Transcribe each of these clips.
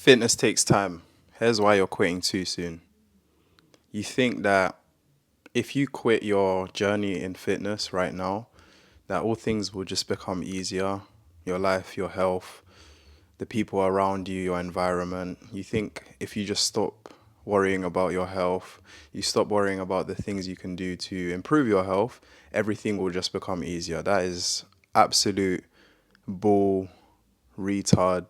Fitness takes time. Here's why you're quitting too soon. You think that if you quit your journey in fitness right now, that all things will just become easier. Your life, your health, the people around you, your environment. You think if you just stop worrying about your health, you stop worrying about the things you can do to improve your health, everything will just become easier. That is absolute bull, retard.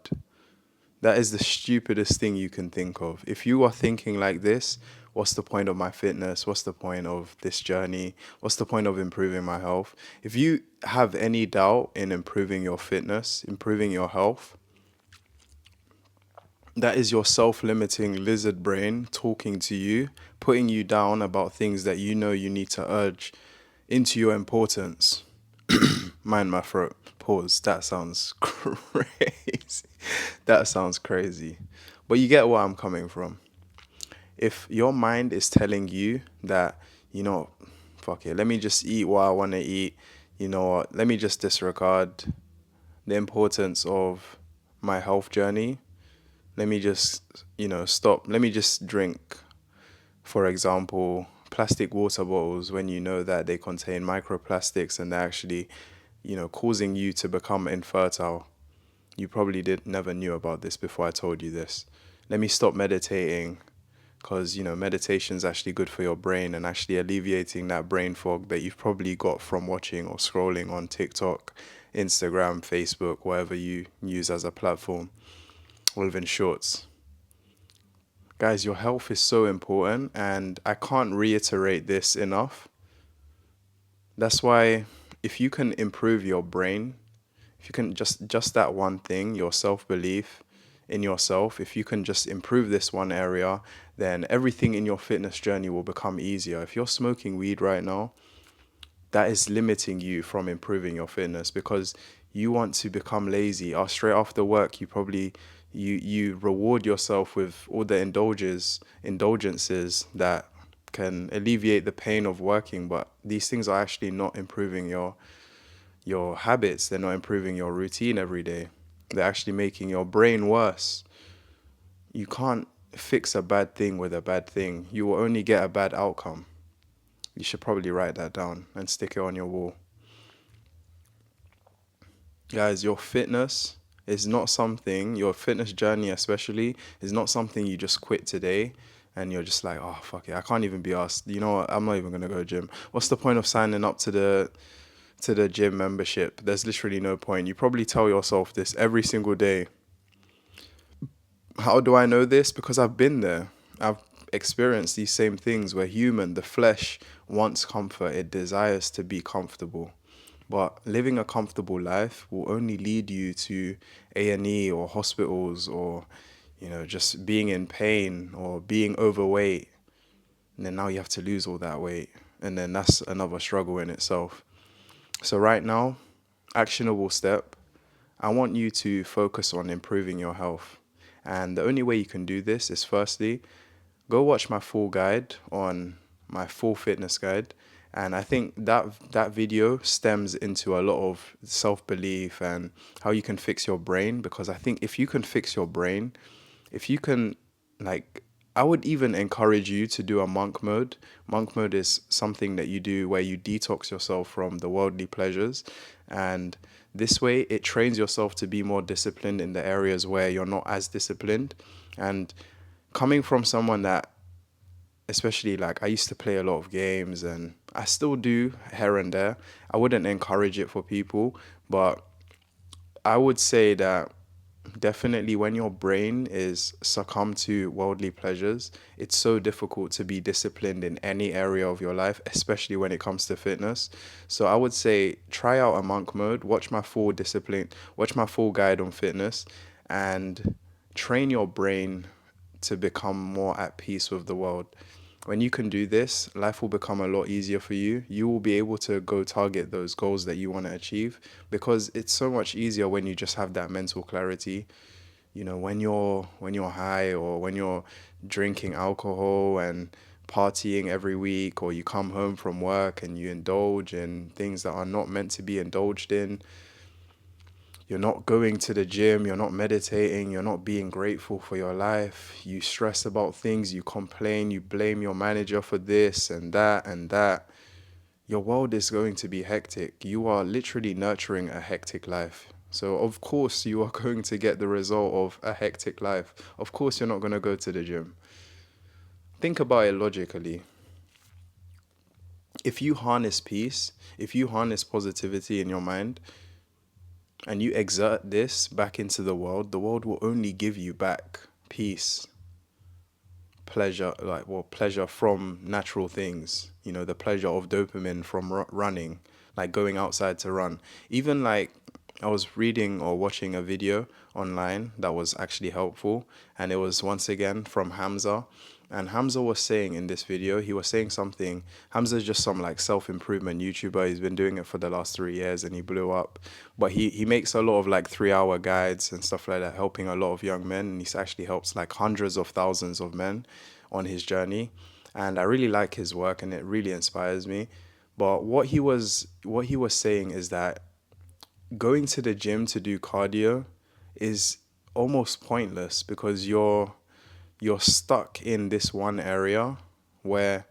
That is the stupidest thing you can think of. If you are thinking like this, what's the point of my fitness? What's the point of this journey? What's the point of improving my health? If you have any doubt in improving your fitness, improving your health, that is your self limiting lizard brain talking to you, putting you down about things that you know you need to urge into your importance. Mind my throat. Pause. That sounds crazy. That sounds crazy. But you get where I'm coming from. If your mind is telling you that, you know, fuck it, let me just eat what I want to eat, you know what, let me just disregard the importance of my health journey. Let me just, stop. Let me just drink, for example, plastic water bottles when you know that they contain microplastics and they're actually, causing you to become infertile. You probably did never knew about this before I told you this. Let me stop meditating because meditation is actually good for your brain and actually alleviating that brain fog that you've probably got from watching or scrolling on TikTok, Instagram, Facebook, whatever you use as a platform, or even shorts. Guys, your health is so important, and I can't reiterate this enough. That's why if you can improve your brain, if you can just that one thing, your self-belief in yourself, if you can just improve this one area, then everything in your fitness journey will become easier. If you're smoking weed right now, that is limiting you from improving your fitness because you want to become lazy. Straight after work, you reward yourself with all the indulgences that can alleviate the pain of working, but these things are actually not improving your habits. They're not improving your routine every day. They're actually making your brain worse. You can't fix a bad thing with a bad thing. You will only get a bad outcome. You should probably write that down and stick it on your wall. Guys, your fitness journey especially, is not something you just quit today and you're just like, oh, fuck it, I can't even be asked. You know what? I'm not even going to go gym. What's the point of signing up to the gym membership? There's literally no point. You probably tell yourself this every single day. How do I know this? Because I've been there. I've experienced these same things. We're human. The flesh wants comfort. It desires to be comfortable. But living a comfortable life will only lead you to A&E or hospitals or, just being in pain or being overweight. And then now you have to lose all that weight. And then that's another struggle in itself. So right now, actionable step, I want you to focus on improving your health. And the only way you can do this is firstly, go watch my full guide on my full fitness guide. And I think that video stems into a lot of self-belief and how you can fix your brain. Because I think if you can fix your brain, if you can, like, I would even encourage you to do a monk mode. Monk mode is something that you do where you detox yourself from the worldly pleasures. And this way, it trains yourself to be more disciplined in the areas where you're not as disciplined. And coming from someone that, especially like, I used to play a lot of games and I still do here and there. I wouldn't encourage it for people, but I would say that definitely when your brain is succumbed to worldly pleasures, it's so difficult to be disciplined in any area of your life, especially when it comes to fitness. So I would say try out a monk mode, watch my full guide on fitness, and train your brain to become more at peace with the world. When you can do this, life will become a lot easier for you. You will be able to go target those goals that you want to achieve because it's so much easier when you just have that mental clarity. When you're high or when you're drinking alcohol and partying every week, or you come home from work and you indulge in things that are not meant to be indulged in, You're not going to the gym, you're not meditating, you're not being grateful for your life. You stress about things, you complain, you blame your manager for this and that and that. Your world is going to be hectic. You are literally nurturing a hectic life. So, of course, you are going to get the result of a hectic life. Of course, you're not going to go to the gym. Think about it logically. If you harness peace, if you harness positivity in your mind, and you exert this back into the world will only give you back peace, pleasure, pleasure from natural things. You know, the pleasure of dopamine from running, like going outside to run. Even like I was reading or watching a video online that was actually helpful, and it was once again from Hamza. And Hamza was saying in this video, he was saying something. Hamza's just some like self-improvement YouTuber. He's been doing it for the last 3 years and he blew up. But he makes a lot of like 3 hour guides and stuff like that, helping a lot of young men. And he actually helps like hundreds of thousands of men on his journey. And I really like his work and it really inspires me. But what he was saying is that going to the gym to do cardio is almost pointless because you're stuck in this one area where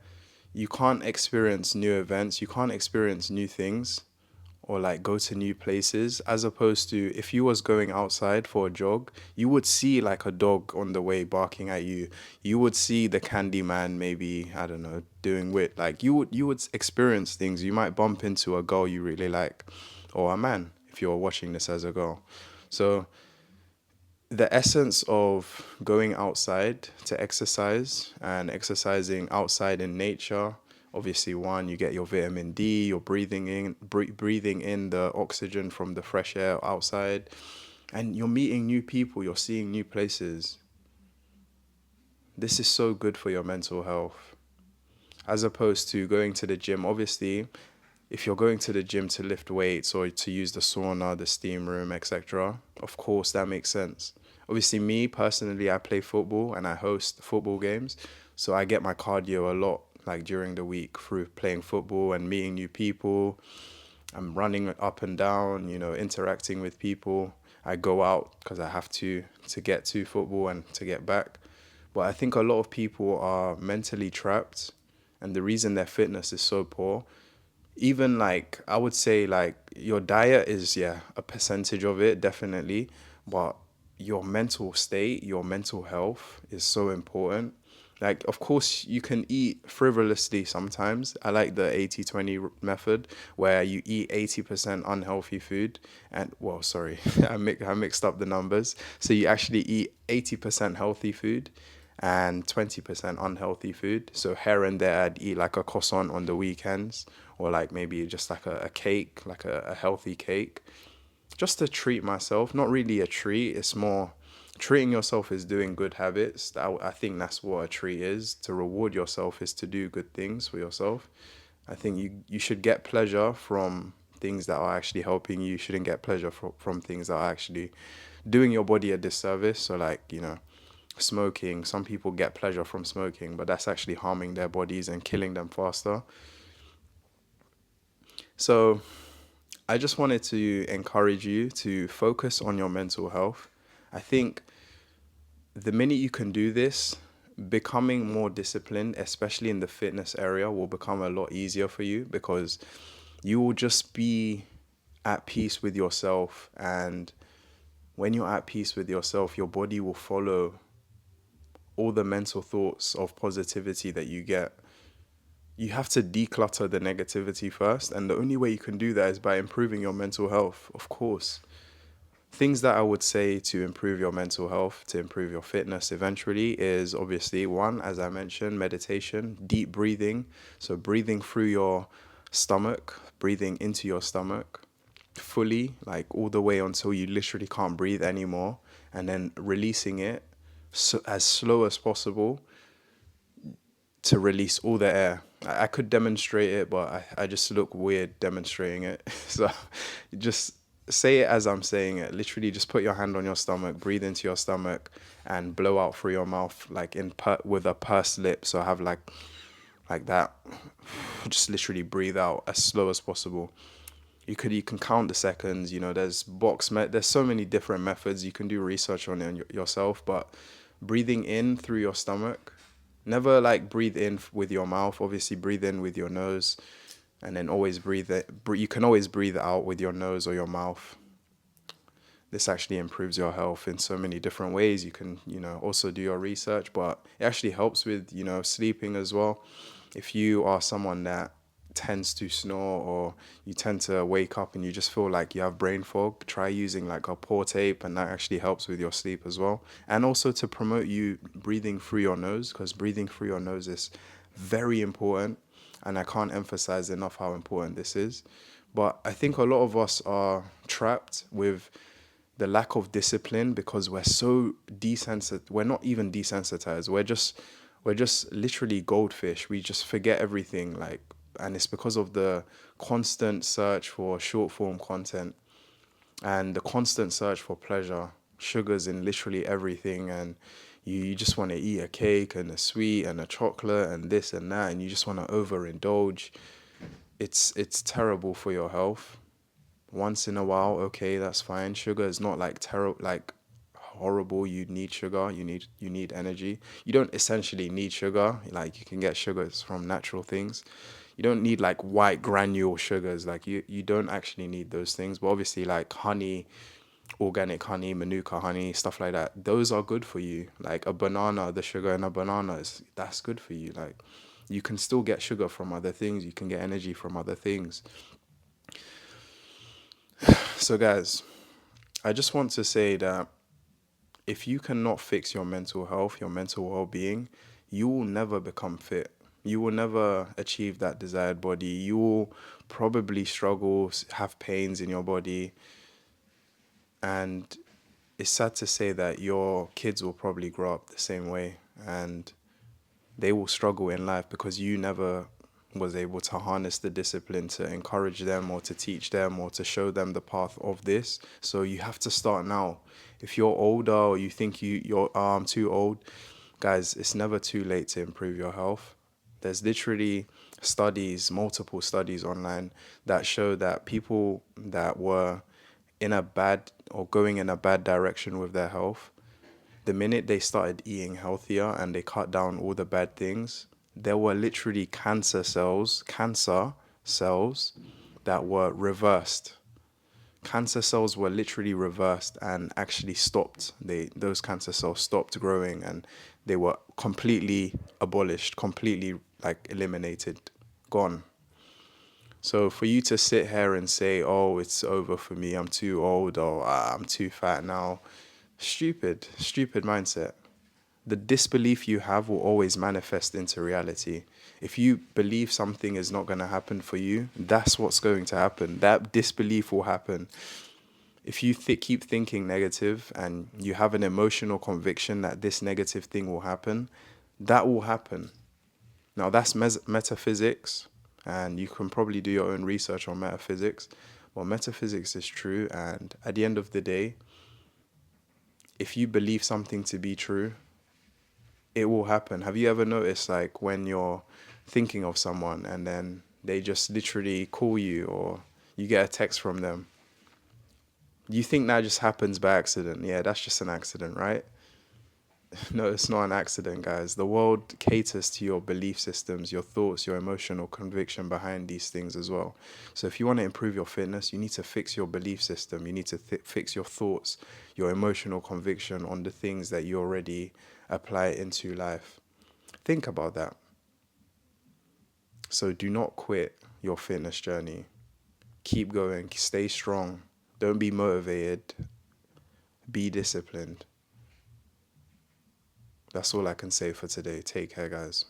you can't experience new events, you can't experience new things or like go to new places, as opposed to if you was going outside for a jog, you would see like a dog on the way barking at you. You would see the candy man, maybe, I don't know, doing wit. Like you would experience things. You might bump into a girl you really like or a man if you're watching this as a girl. So the essence of going outside to exercise and exercising outside in nature, obviously, one, you get your vitamin D, you're breathing in the oxygen from the fresh air outside, and you're meeting new people, you're seeing new places. This is so good for your mental health, as opposed to going to the gym. Obviously, if you're going to the gym to lift weights or to use the sauna, the steam room, etc., of course that makes sense. Obviously, me personally, I play football and I host football games, so I get my cardio a lot like during the week through playing football and meeting new people. I'm running up and down, interacting with people. I go out because I have to get to football and to get back. But I think a lot of people are mentally trapped, and the reason their fitness is so poor, even like I would say like your diet is, yeah, a percentage of it, definitely, but your mental state, your mental health is so important. Like, of course, you can eat frivolously sometimes. I like the 80-20 method where you eat 80% unhealthy food. And, well, sorry, I mixed up the numbers. So you actually eat 80% healthy food and 20% unhealthy food. So here and there, I'd eat like a croissant on the weekends or like maybe just like a cake, like a healthy cake, just to treat myself. Not really a treat, it's more treating yourself is doing good habits. I think that's what a treat is. To reward yourself is to do good things for yourself. I think you should get pleasure from things that are actually helping you. You shouldn't get pleasure from things that are actually doing your body a disservice. So like, smoking. Some people get pleasure from smoking, but that's actually harming their bodies and killing them faster. So I just wanted to encourage you to focus on your mental health. I think the minute you can do this, becoming more disciplined, especially in the fitness area, will become a lot easier for you because you will just be at peace with yourself. And when you're at peace with yourself, your body will follow all the mental thoughts of positivity that you get. You have to declutter the negativity first, and the only way you can do that is by improving your mental health, of course. Things that I would say to improve your mental health, to improve your fitness eventually, is obviously one, as I mentioned, meditation, deep breathing. So breathing through your stomach, breathing into your stomach fully, like all the way until you literally can't breathe anymore, and then releasing it so, as slow as possible to release all the air. I could demonstrate it, but I just look weird demonstrating it. So just say it as I'm saying it. Literally just put your hand on your stomach, breathe into your stomach and blow out through your mouth like with a pursed lip. So have like that. Just literally breathe out as slow as possible. You can count the seconds. There's so many different methods. You can do research on it yourself. But breathing in through your stomach, never like breathe in with your mouth. Obviously, breathe in with your nose, and then always breathe it. You can always breathe out with your nose or your mouth. This actually improves your health in so many different ways. You can, also do your research, but it actually helps with, sleeping as well. If you are someone that tends to snore, or you tend to wake up and you just feel like you have brain fog, try using like a pour tape, and that actually helps with your sleep as well. And also to promote you breathing through your nose, because breathing through your nose is very important. And I can't emphasize enough how important this is. But I think a lot of us are trapped with the lack of discipline because we're so desensitized. We're not even desensitized. We're just literally goldfish. We just forget everything. And it's because of the constant search for short form content and the constant search for pleasure. Sugars in literally everything, and you just want to eat a cake and a sweet and a chocolate and this and that, and you just want to overindulge. It's terrible for your health. Once in a while, okay, that's fine. Sugar is not like horrible. You need sugar. You need energy. You don't essentially need sugar. Like, you can get sugars from natural things. You don't need like white granule sugars. Like, you don't actually need those things. But obviously, like honey, organic honey, manuka honey, stuff like that, those are good for you. Like a banana, the sugar in a banana that's good for you. Like, you can still get sugar from other things. You can get energy from other things. So guys, I just want to say that if you cannot fix your mental health, your mental well-being, you will never become fit. You will never achieve that desired body. You will probably struggle, have pains in your body, and it's sad to say that your kids will probably grow up the same way, and they will struggle in life because you never was able to harness the discipline to encourage them or to teach them or to show them the path of this. So you have to start now. If you're older or you think I'm too old, guys, it's never too late to improve your health. There's literally multiple studies online that show that people that were in a bad or going in a bad direction with their health, the minute they started eating healthier and they cut down all the bad things, there were literally cancer cells that were reversed. Cancer cells were literally reversed and actually stopped. Those cancer cells stopped growing, and they were completely abolished, completely like eliminated, gone. So for you to sit here and say, "Oh, it's over for me. I'm too old," or "I'm too fat now," stupid mindset. The disbelief you have will always manifest into reality. If you believe something is not going to happen for you, that's what's going to happen. That disbelief will happen. If you keep thinking negative and you have an emotional conviction that this negative thing will happen, that will happen. Now, that's metaphysics, and you can probably do your own research on metaphysics. Well, metaphysics is true, and at the end of the day, if you believe something to be true, it will happen. Have you ever noticed, like, when you're thinking of someone and then they just literally call you, or you get a text from them? You think that just happens by accident. Yeah, that's just an accident, right? No, it's not an accident, guys. The world caters to your belief systems, your thoughts, your emotional conviction behind these things as well. So if you want to improve your fitness, you need to fix your belief system. You need to fix your thoughts, your emotional conviction on the things that you already apply into life. Think about that. So do not quit your fitness journey. Keep going, stay strong. Don't be motivated. Be disciplined. That's all I can say for today. Take care, guys.